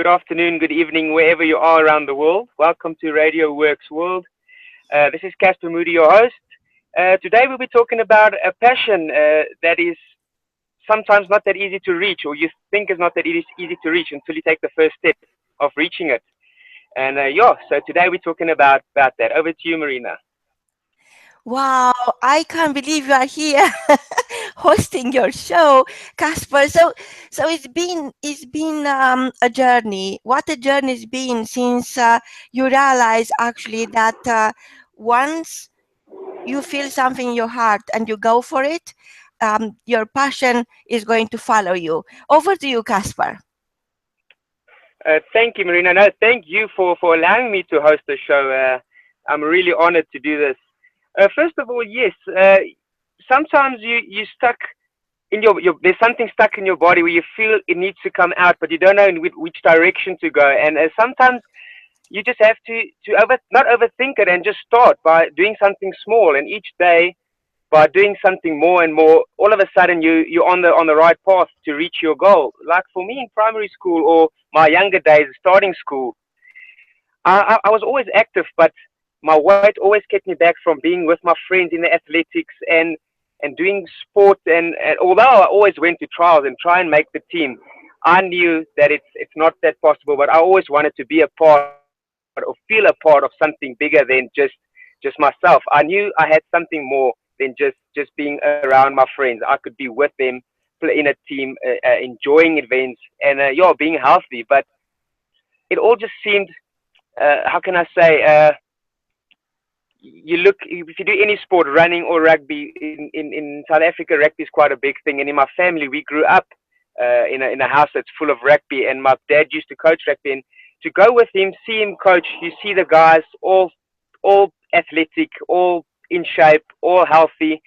good afternoon, good evening, wherever you are around the world. Welcome to Radio W.O.R.K.S World. This is Casper Moodie, your host. Today we'll be talking about a passion that is sometimes not that easy to reach, or you think is not that easy to reach until you take the first step of reaching it. And so today we're talking about that. Over to you, Marina. Wow, I can't believe you are here hosting your show, Casper. So it's been a journey. What a journey it's been since you realize actually that once you feel something in your heart and you go for it, your passion is going to follow you. Over to you, Casper. Thank you, Marina. No, thank you for allowing me to host the show. I'm really honored to do this. First of all, yes, sometimes you stuck in your there's something stuck in your body where you feel it needs to come out, but you don't know in which direction to go. And sometimes you just have to not overthink it and just start by doing something small. And each day, by doing something more and more, all of a sudden you're on the right path to reach your goal. Like for me in primary school or my younger days, starting school, I was always active, but my weight always kept me back from being with my friends in the athletics and doing sport. And although I always went to trials and try and make the team, I knew that it's not that possible. But I always wanted to be a part or feel a part of something bigger than just myself. I knew I had something more than just being around my friends. I could be with them, play in a team, enjoying events, and being healthy. But it all just seemed, how can I say? You look, if you do any sport, running or rugby in South Africa, rugby is quite a big thing. And in my family, we grew up in a house that's full of rugby, and my dad used to coach rugby. And to go with him, see him coach, you see the guys all athletic, all in shape, all healthy.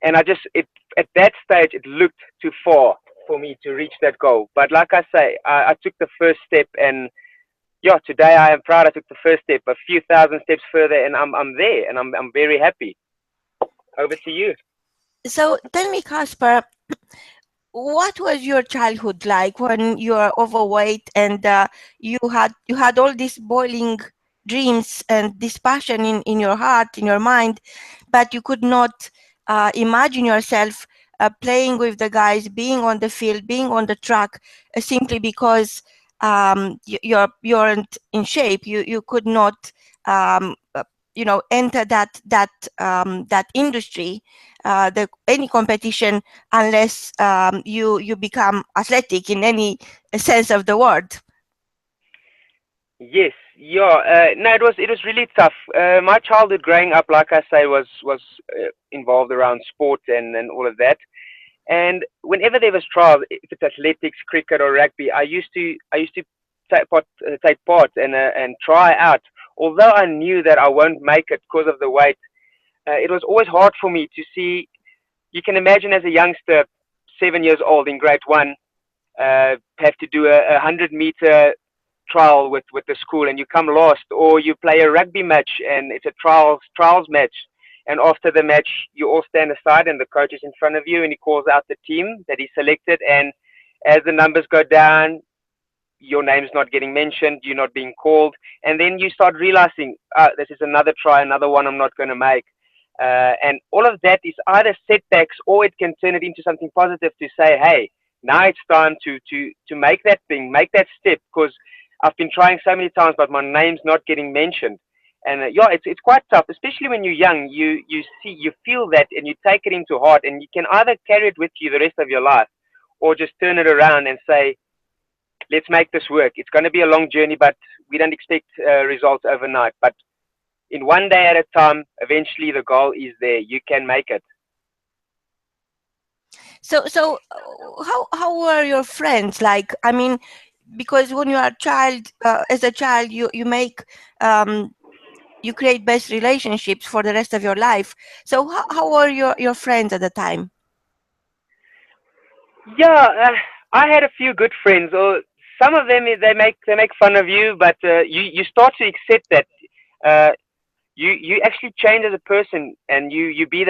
And at that stage it looked too far for me to reach that goal. But like I say, I took the first step, and today I am proud I took the first step, a few thousand steps further, and I'm there, and I'm very happy. Over to you. So tell me, Casper, what was your childhood like when you were overweight and you had all these boiling dreams and this passion in your heart, in your mind, but you could not imagine yourself playing with the guys, being on the field, being on the track, simply because you weren't in shape. You could not enter that industry, any competition, unless you become athletic in any sense of the word. Yes, no, it was really tough. My childhood growing up, like I say, was involved around sport and all of that. And whenever there was trials, if it's athletics, cricket, or rugby, I used to take part and try out. Although I knew that I won't make it because of the weight, it was always hard for me to see. You can imagine as a youngster, 7 years old in grade one, have to do a 100-meter trial with the school, and you come last, or you play a rugby match and it's a trials match, and after the match you all stand aside and the coach is in front of you and he calls out the team that he selected, and as the numbers go down, your name's not getting mentioned, you're not being called, and then you start realizing, this is another try, another one I'm not going to make. And all of that is either setbacks, or it can turn it into something positive to say, hey, now it's time to make that thing, make that step, because I've been trying so many times, but my name's not getting mentioned. And it's quite tough, especially when you're young. You feel that, and you take it into heart, and you can either carry it with you the rest of your life, or just turn it around and say, let's make this work. It's going to be a long journey, but we don't expect results overnight. But in one day at a time, eventually the goal is there. You can make it. So how were your friends like? I mean, because when you are a child, as a child, you create best relationships for the rest of your life. So how were your friends at the time? Yeah, I had a few good friends. Or some of them, they make fun of you, but you start to accept that uh, you actually change as a person, and you be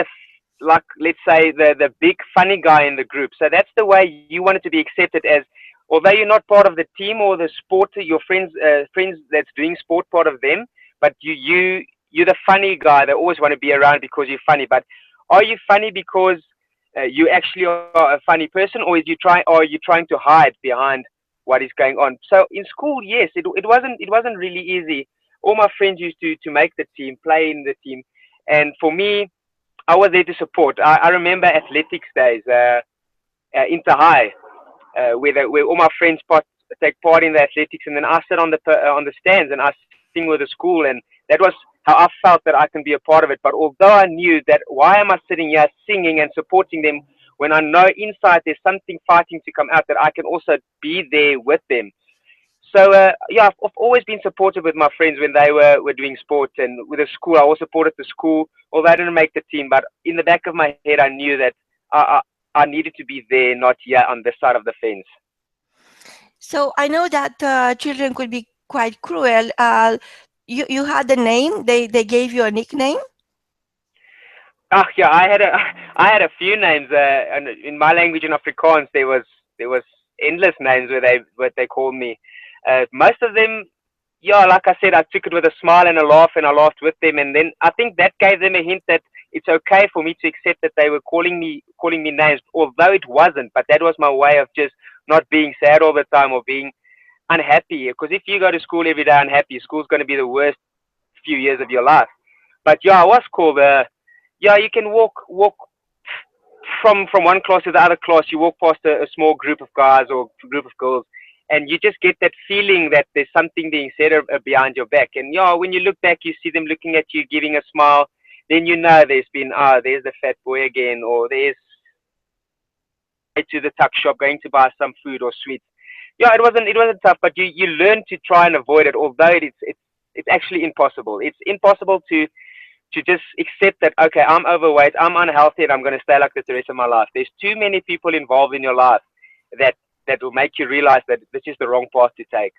like, let's say, the big funny guy in the group. So that's the way you wanted to be accepted as. although you're not part of the team or the sport, your friends that's doing sport, part of them, but you're the funny guy. They always want to be around because you're funny. But are you funny because you actually are a funny person, or are you trying to hide behind what is going on? So in school, yes, it wasn't really easy. All my friends used to make the team, play in the team, and for me, I was there to support. I remember athletics days, inter high, where all my friends take part in the athletics, and then I sit on the stands and I sing with the school, and that was how I felt that I can be a part of it. But although I knew that, why am I sitting here singing and supporting them when I know inside there's something fighting to come out, that I can also be there with them. So yeah, I've always been supportive with my friends when they were doing sports, and with the school, I always supported the school. Although I didn't make the team, but in the back of my head, I knew that I needed to be there, not here on this side of the fence. So I know that children could be quite cruel. You had a name. They gave you a nickname. Ah, yeah, I had a few names. And in my language, in Afrikaans, there was endless names where they what they called me. Most of them, yeah, like I said, I took it with a smile and a laugh, and I laughed with them. And then I think that gave them a hint that it's okay for me to accept that they were calling me names, although it wasn't. But that was my way of just not being sad all the time or being unhappy. Because if you go to school every day unhappy, school's going to be the worst few years of your life. But yeah, I was called. Yeah, you can walk from one class to the other class. You walk past a small group of guys or group of girls, and you just get that feeling that there's something being said behind your back. And yeah, when you look back, you see them looking at you, giving a smile. Then you know there's the fat boy again, or there's to the tuck shop going to buy some food or sweets. Yeah, it wasn't tough, but you learn to try and avoid it. Although it's actually impossible. It's impossible to just accept that, okay, I'm overweight, I'm unhealthy, and I'm going to stay like this the rest of my life. There's too many people involved in your life that will make you realize that this is the wrong path to take.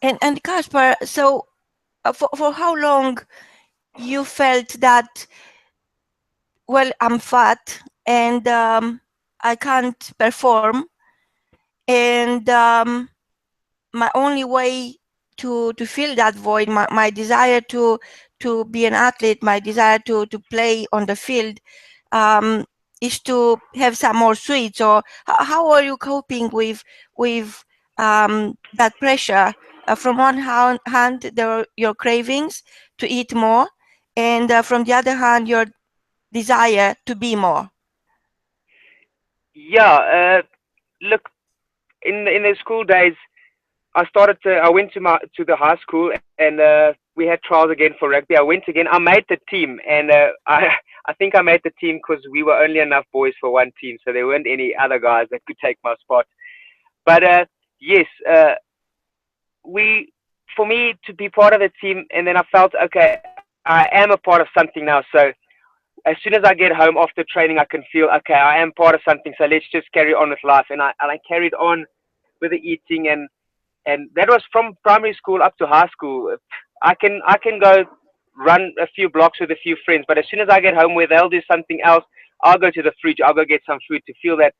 And Casper, so for how long you felt that, well, I'm fat and I can't perform, and my only way to fill that void, my desire to be an athlete, my desire to play on the field, um, is to have some more sweets? Or how are you coping with that pressure? From one hand, there are your cravings to eat more, and from the other hand, your desire to be more. Yeah, look, in the school days, I went to the high school, and we had trials again for rugby. I went again. I made the team, and I think I made the team because we were only enough boys for one team, so there weren't any other guys that could take my spot. But yes, we for me to be part of the team, and then I felt, okay, I am a part of something now. So as soon as I get home after training, I can feel, okay, I am part of something. So let's just carry on with life, and I carried on with the eating, and that was from primary school up to high school. I can go run a few blocks with a few friends, but as soon as I get home where they'll do something else, I'll go to the fridge. I'll go get some food to feel that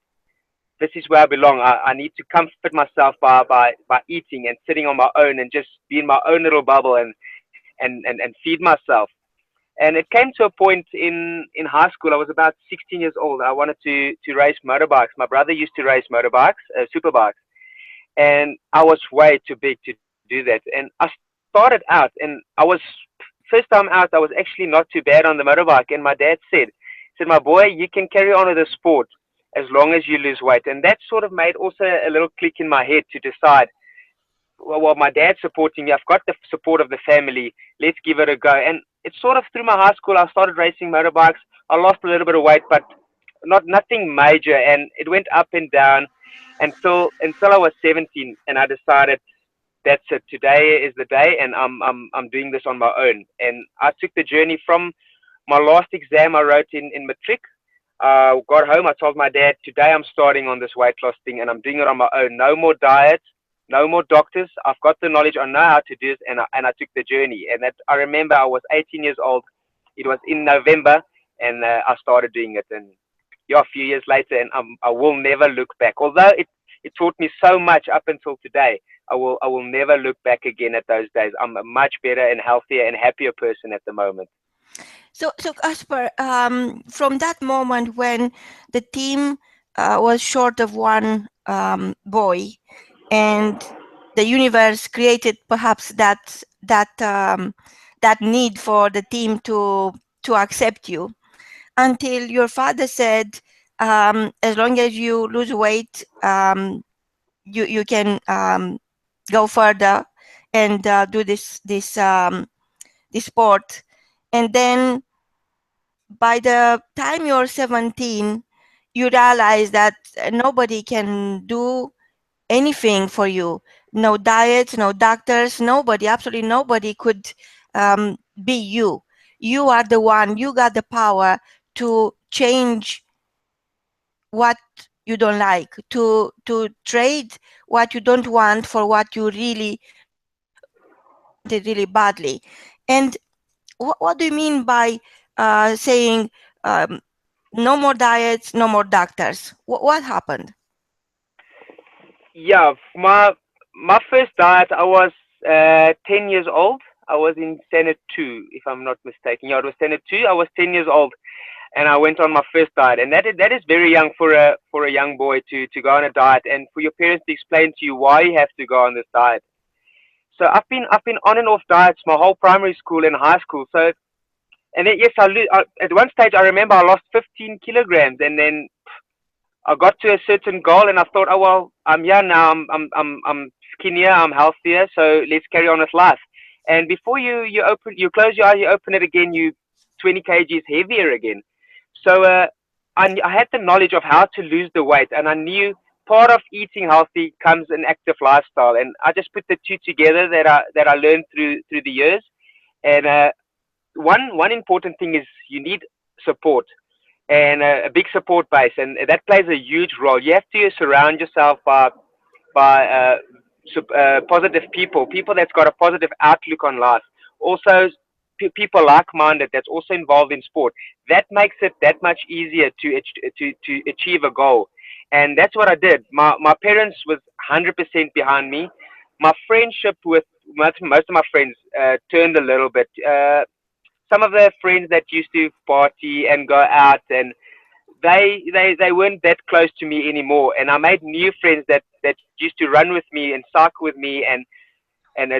this is where I belong. I need to comfort myself by eating and sitting on my own and just be in my own little bubble and feed myself. And it came to a point in high school. I was about 16 years old. I wanted to race motorbikes. My brother used to race motorbikes, superbikes, and I was way too big to do that. And I started out, and I was first time out. I was actually not too bad on the motorbike. And my dad said, my boy, you can carry on with the sport as long as you lose weight. And that sort of made also a little click in my head to decide, well, my dad's supporting me. I've got the support of the family. Let's give it a go. And it's sort of through my high school, I started racing motorbikes. I lost a little bit of weight, but nothing major. And it went up and down until I was 17, and I decided that's it. Today is the day, and I'm doing this on my own. And I took the journey from my last exam I wrote in matric. Got home, I told my dad, today I'm starting on this weight loss thing, and I'm doing it on my own. No more diets, no more doctors. I've got the knowledge. I know how to do it, and I took the journey. And that I remember I was 18 years old. It was in November, and I started doing it. And yeah, a few years later, and I will never look back. Although it it taught me so much up until today. I will never look back again at those days. I'm a much better and healthier and happier person at the moment. So Casper, from that moment when the team was short of one boy, and the universe created perhaps that need for the team to accept you, until your father said, as long as you lose weight, you can go further and do this sport. And then by the time you're 17, you realize that nobody can do anything for you. No diets, no doctors, nobody, absolutely nobody could be you. You are the one, you got the power to change what you don't like, to trade what you don't want for what you really wanted really badly. And what do you mean by saying no more diets, no more doctors? What happened? Yeah, my first diet, I was 10 years old. I was in standard two, if I'm not mistaken. Yeah, it was standard two. I was 10 years old, and I went on my first diet, and that is very young for a young boy to go on a diet, and for your parents to explain to you why you have to go on this diet. So I've been on and off diets my whole primary school and high school. So and then yes, at one stage I remember I lost 15 kilograms, and then I got to a certain goal, and I thought, oh well, I'm here now. I'm skinnier. I'm healthier. So let's carry on with life. And before you close your eye, you open it again. You 20 kgs heavier again. So I had the knowledge of how to lose the weight, and I knew part of eating healthy comes an active lifestyle. And I just put the two together that I learned through the years. And one important thing is you need support and a big support base, and that plays a huge role. You have to surround yourself by positive people that's got a positive outlook on life. Also, people like-minded that's also involved in sport. That makes it that much easier to achieve a goal, and that's what I did. My parents was 100% behind me. My friendship with most of my friends turned a little bit. Some of the friends that used to party and go out, and they weren't that close to me anymore, and I made new friends that used to run with me and cycle with me and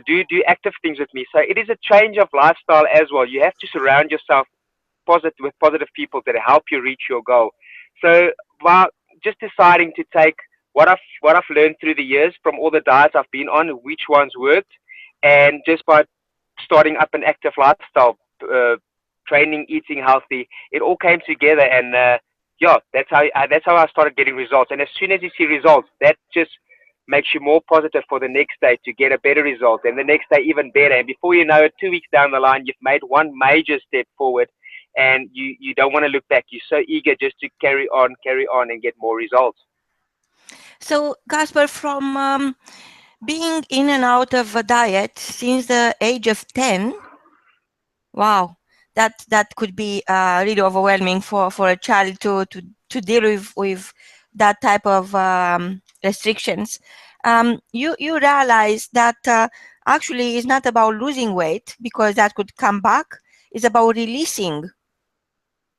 do active things with me. So it is a change of lifestyle as well. You have to surround yourself with positive people that help you reach your goal. So while just deciding to take what I've learned through the years from all the diets I've been on, which ones worked, and just by starting up an active lifestyle, training, eating healthy, it all came together, and yeah, that's how I started getting results. And as soon as you see results, that just makes you more positive for the next day to get a better result, and the next day even better. And before you know it, 2 weeks down the line, you've made one major step forward, and you don't want to look back. You're so eager just to carry on, and get more results. So, Casper, from being in and out of a diet since the age of 10, wow, that could be really overwhelming for a child to deal with that type of restrictions. You realize that actually it's not about losing weight, because that could come back. It's about releasing,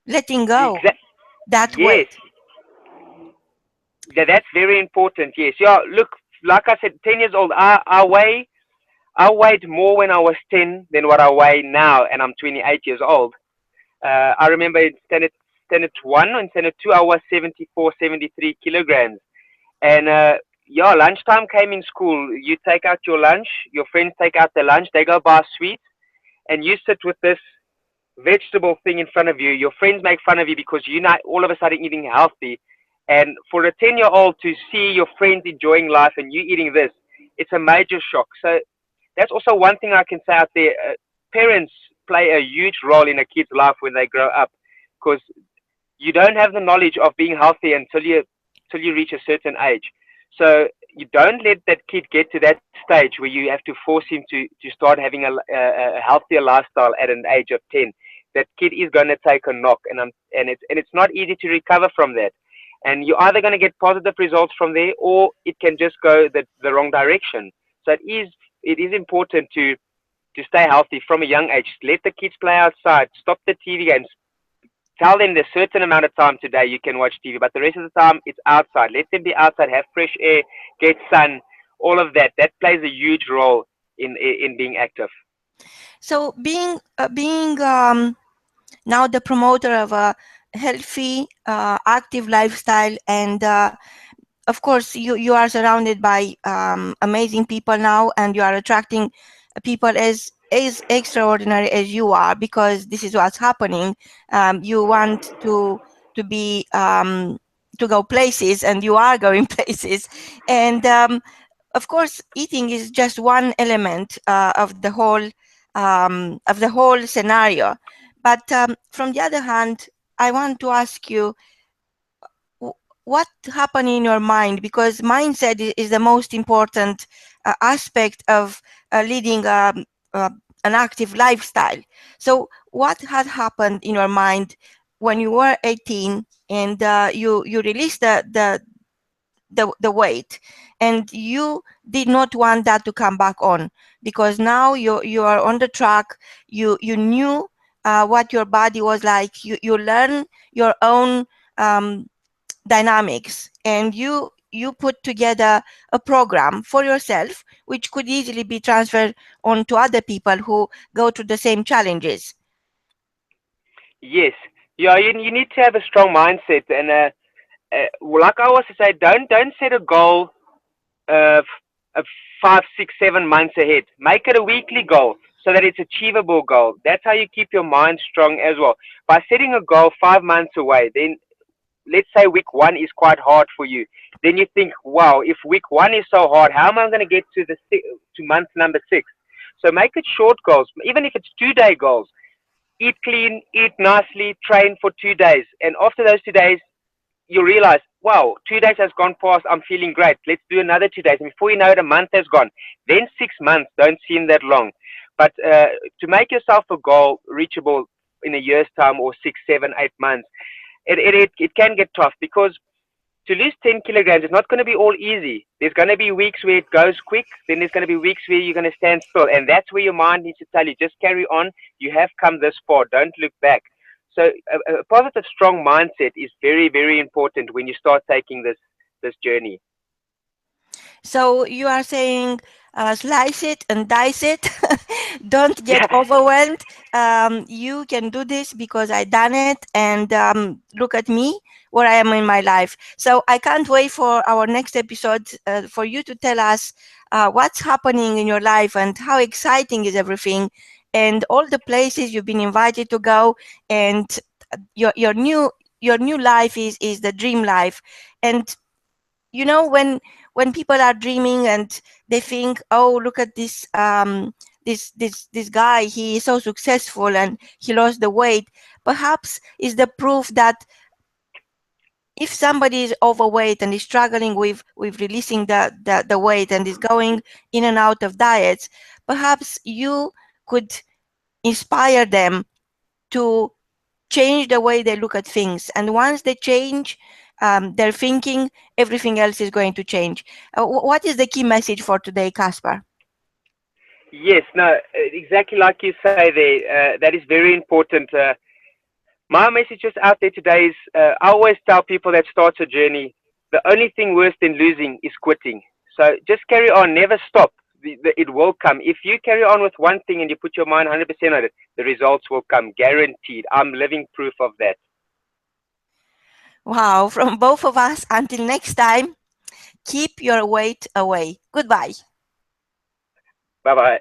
letting go Exactly. that Yes, weight. that's very important. Yes, yeah. Look, like I said, 10 years old. I weighed more when I was 10 than what I weigh now, and I'm 28 years old. I remember in standard one and standard two, I was 74, 73 kilograms. And yeah, lunchtime came in school. You take out your lunch, your friends take out their lunch, they go buy sweets, and you sit with this vegetable thing in front of you. Your friends make fun of you because you're not all of a sudden eating healthy. And for a 10-year-old to see your friends enjoying life and you eating this, it's a major shock. So that's also one thing I can say out there. Parents play a huge role in a kid's life when they grow up, because you don't have the knowledge of being healthy until you reach a certain age. So you don't let that kid get to that stage where you have to force him to start having a healthier lifestyle at an age of 10. That kid is going to take a knock, and it's not easy to recover from that. And you're either going to get positive results from there, or it can just go the wrong direction. So it is important to stay healthy from a young age. Let the kids play outside. Stop the TV games. Tell them there's a certain amount of time today you can watch TV, but the rest of the time it's outside. Let them be outside, have fresh air, get sun, all of that. That plays a huge role in being active. So being now the promoter of a healthy, active lifestyle, and of course you are surrounded by amazing people now, and you are attracting people as extraordinary as you are, because this is what's happening. You want to be to go places, and you are going places, and of course eating is just one element of the whole scenario. But from the other hand, I want to ask you, what happened in your mind, because mindset is the most important aspect of leading uh, an active lifestyle. So what had happened in your mind when you were 18 and you released the weight, and you did not want that to come back on, because now you are on the track. You knew what your body was like. You learn your own um, dynamics, and you put together a program for yourself which could easily be transferred on to other people who go through the same challenges. Yes, yeah, you need to have a strong mindset, and like I always say, don't set a goal of 5, 6, 7 months ahead. Make it a weekly goal so that it's achievable goal. That's how you keep your mind strong as well. By setting a goal 5 months away, then let's say week one is quite hard for you. Then you think, wow, if week one is so hard, how am I going to get to month number 6? So make it short goals, even if it's 2 day goals. Eat clean, eat nicely, train for 2 days, and after those 2 days, you realize, wow, 2 days has gone past, I'm feeling great. Let's do another 2 days. And before you know it, a month has gone. Then 6 months don't seem that long. But to make yourself a goal reachable in a year's time, or 6, 7, 8 months, it can get tough, because to lose 10 kilograms is not going to be all easy. There's going to be weeks where it goes quick. Then there's going to be weeks where you're going to stand still. And that's where your mind needs to tell you, just carry on. You have come this far. Don't look back. So a positive, strong mindset is very, very important when you start taking this journey. So you are saying slice it and dice it. Don't get Yeah. overwhelmed. You can do this because I done it, and look at me where I am in my life. So I can't wait for our next episode for you to tell us what's happening in your life and how exciting is everything, and all the places you've been invited to go, and your new life is the dream life. And when people are dreaming and they think, oh, look at this guy, he is so successful and he lost the weight, perhaps is the proof that if somebody is overweight and is struggling with releasing the weight and is going in and out of diets, perhaps you could inspire them to change the way they look at things. And once they change their thinking, everything else is going to change. What is the key message for today, Casper? Yes, no, exactly like you say there. That is very important. My message just out there today is, I always tell people that starts a journey, the only thing worse than losing is quitting. So just carry on, never stop. It will come. If you carry on with one thing and you put your mind 100% on it, the results will come, guaranteed. I'm living proof of that. Wow, from both of us, until next time, keep your weight away. Goodbye. Bye bye.